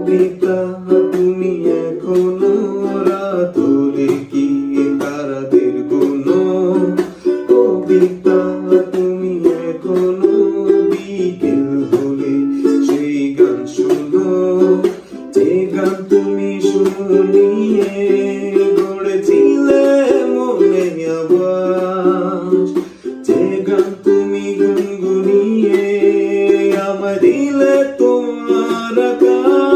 কবিতা তুমি এখনো রাতরে কি তারাদের কোনো কবিতা তুমি এখনো বিকেল হলে সেই গান শুনো যে গান তুমি শুনিয়ে গড়েছিলে মনে আওয়াজ যে গান তুমি গুনগুনিয়ে আমার দিলে তোমার আকাশ